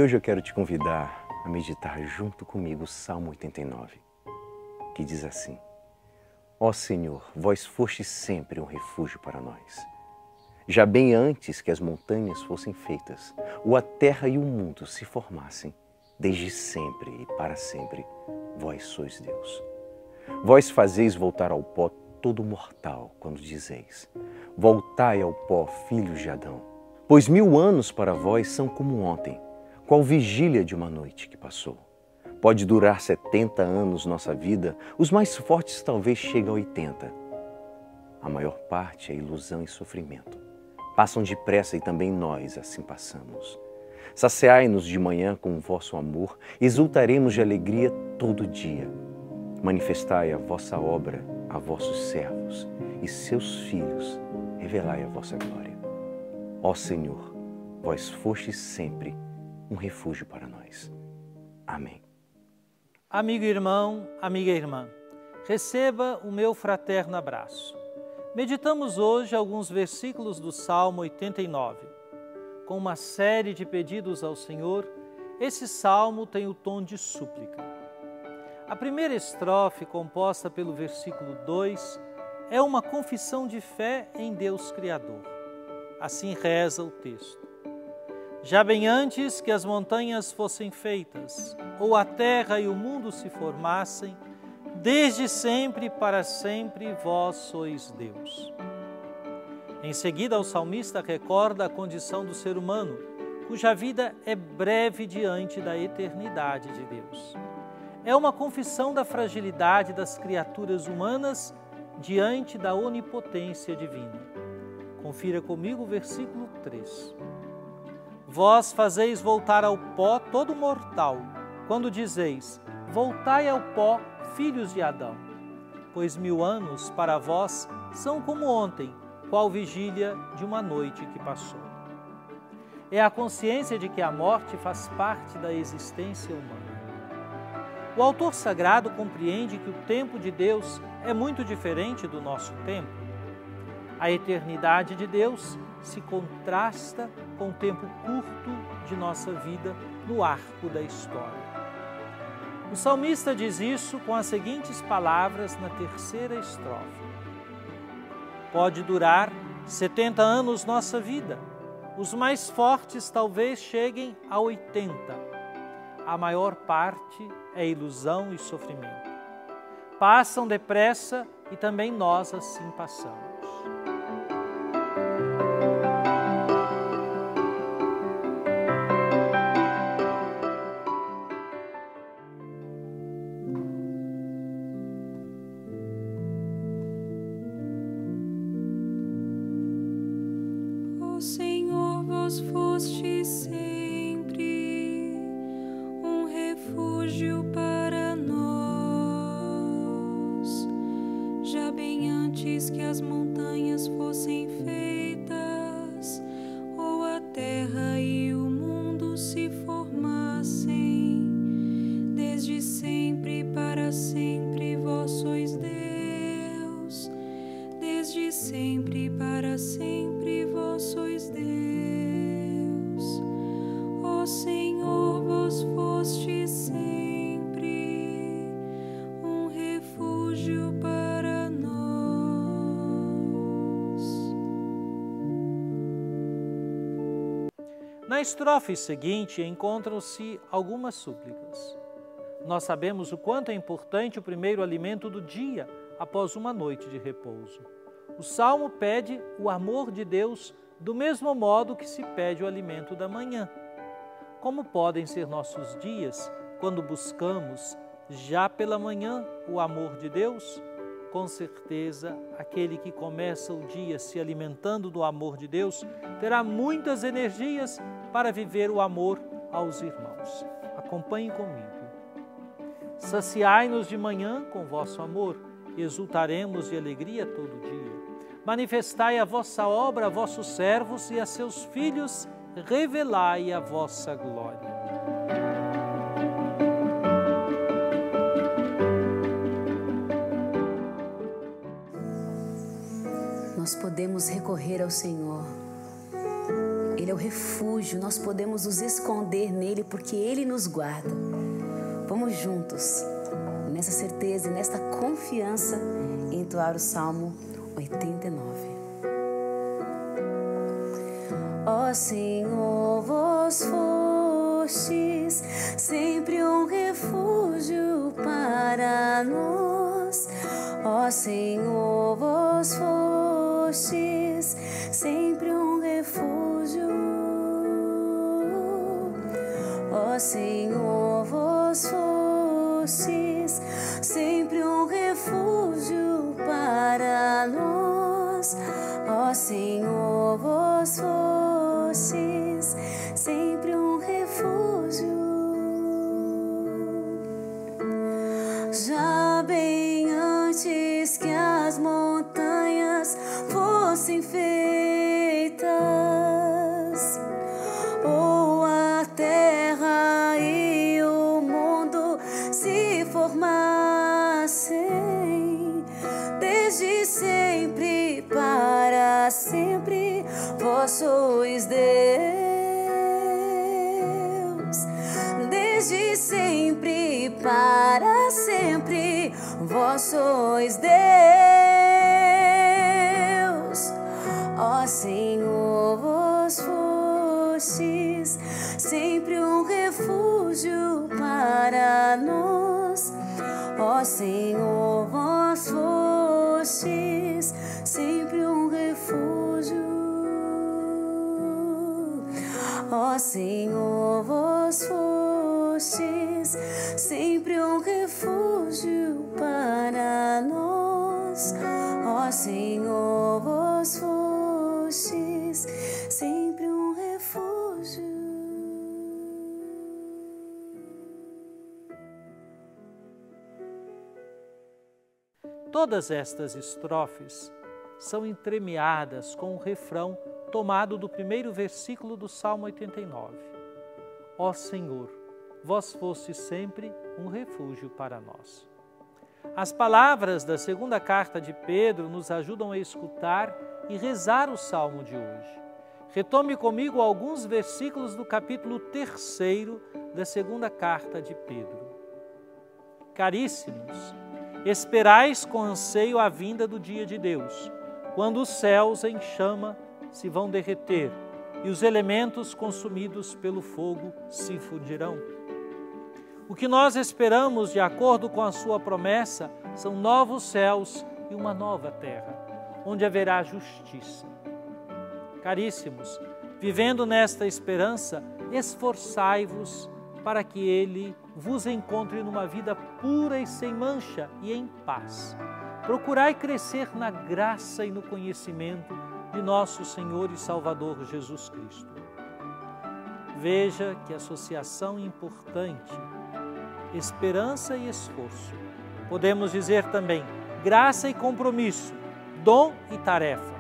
hoje eu quero te convidar a meditar junto comigo o Salmo 89, que diz assim: Ó Senhor, vós fostes sempre um refúgio para nós. Já bem antes que as montanhas fossem feitas, ou a terra e o mundo se formassem, desde sempre e para sempre, vós sois Deus. Vós fazeis voltar ao pó todo mortal, quando dizeis: voltai ao pó, filhos de Adão. Pois 1000 anos para vós são como ontem, qual vigília de uma noite que passou. Pode durar 70 anos nossa vida, os mais fortes talvez chegam a 80. A maior parte é ilusão e sofrimento. Passam depressa e também nós assim passamos. Saciai-nos de manhã com o vosso amor, exultaremos de alegria todo dia. Manifestai a vossa obra a vossos servos e seus filhos, revelai a vossa glória. Ó Senhor, vós fostes sempre um refúgio para nós. Amém. Amigo irmão, amiga irmã, receba o meu fraterno abraço. Meditamos hoje alguns versículos do Salmo 89. Com uma série de pedidos ao Senhor, esse salmo tem o tom de súplica. A primeira estrofe, composta pelo versículo 2, é uma confissão de fé em Deus Criador. Assim reza o texto. Já bem antes que as montanhas fossem feitas, ou a terra e o mundo se formassem, desde sempre e para sempre vós sois Deus. Em seguida, o salmista recorda a condição do ser humano, cuja vida é breve diante da eternidade de Deus. É uma confissão da fragilidade das criaturas humanas diante da onipotência divina. Confira comigo o versículo 3. Vós fazeis voltar ao pó todo mortal, quando dizeis: voltai ao pó, filhos de Adão. Pois 1000 anos para vós são como ontem, qual vigília de uma noite que passou. É a consciência de que a morte faz parte da existência humana. O autor sagrado compreende que o tempo de Deus é muito diferente do nosso tempo. A eternidade de Deus se contrasta com o tempo curto de nossa vida no arco da história. O salmista diz isso com as seguintes palavras na terceira estrofe. Pode durar 70 anos nossa vida, os mais fortes talvez cheguem a 80. A maior parte é ilusão e sofrimento. Passam depressa e também nós assim passamos. Senhor, vós fostes sempre um refúgio para nós. Já bem antes que as montanhas fossem feitas, ou a terra e o mundo se formassem, desde sempre para sempre vós sois Deus. Desde sempre para sempre vós sois Deus. Ó Senhor, vós fostes sempre um refúgio para nós. Na estrofe seguinte encontram-se algumas súplicas. Nós sabemos o quanto é importante o primeiro alimento do dia após uma noite de repouso. O Salmo pede o amor de Deus do mesmo modo que se pede o alimento da manhã. Como podem ser nossos dias quando buscamos, já pela manhã, o amor de Deus? Com certeza, aquele que começa o dia se alimentando do amor de Deus terá muitas energias para viver o amor aos irmãos. Acompanhe comigo. Saciai-nos de manhã com vosso amor, exultaremos de alegria todo dia. Manifestai a vossa obra a vossos servos e a seus filhos, revelai a vossa glória. Nós podemos recorrer ao Senhor Ele é o refúgio, nós podemos nos esconder nele porque Ele nos guarda. Vamos juntos, nessa certeza e nesta confiança, entoar o Salmo 89. Ó Senhor, vós fostes sempre um refúgio para nós. Ó Senhor, vós fostes sempre um refúgio. Ó Senhor, vós fostes sempre um refúgio para nós. Ó Senhor, vós fostes sempre um refúgio. Já bem antes que as montanhas fossem feitas, ou a terra e o mundo se formassem, desde sempre para sempre vós sois Deus. Desde sempre para sempre vós sois Deus. Ó Senhor, vós fostes sempre um refúgio para nós. Ó Senhor, vós fostes sempre um refúgio. Ó Senhor, vós fostes sempre um refúgio para nós. Ó Senhor, vós fostes sempre um refúgio. Todas estas estrofes são entremeadas com o refrão tomado do primeiro versículo do Salmo 89. Ó Senhor, vós fostes sempre um refúgio para nós. As palavras da segunda carta de Pedro nos ajudam a escutar e rezar o Salmo de hoje. Retome comigo alguns versículos do capítulo 3 da segunda carta de Pedro. Caríssimos, esperais com anseio a vinda do dia de Deus, quando os céus em chama se vão derreter e os elementos consumidos pelo fogo se fundirão. O que nós esperamos, de acordo com a sua promessa, são novos céus e uma nova terra, onde haverá justiça. Caríssimos, vivendo nesta esperança, esforçai-vos para que Ele vos encontre numa vida pura e sem mancha e em paz. Procurai crescer na graça e no conhecimento de nosso Senhor e Salvador Jesus Cristo. Veja que associação importante, esperança e esforço. Podemos dizer também graça e compromisso, dom e tarefa.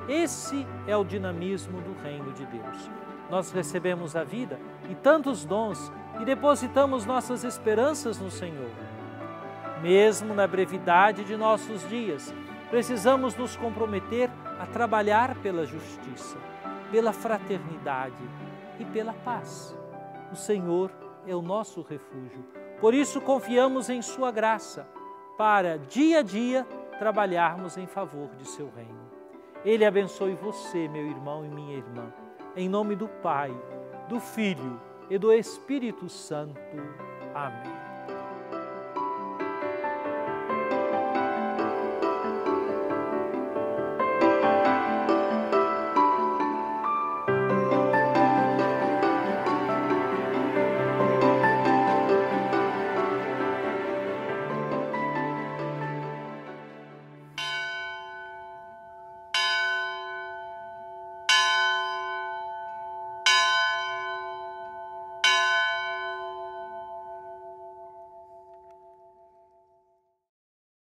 Esse é o dinamismo do reino de Deus. Nós recebemos a vida e tantos dons e depositamos nossas esperanças no Senhor. Mesmo na brevidade de nossos dias, precisamos nos comprometer a trabalhar pela justiça, pela fraternidade e pela paz. O Senhor é o nosso refúgio. Por isso confiamos em sua graça, para dia a dia trabalharmos em favor de seu reino. Ele abençoe você, meu irmão e minha irmã, em nome do Pai, do Filho e do Espírito Santo. Amém.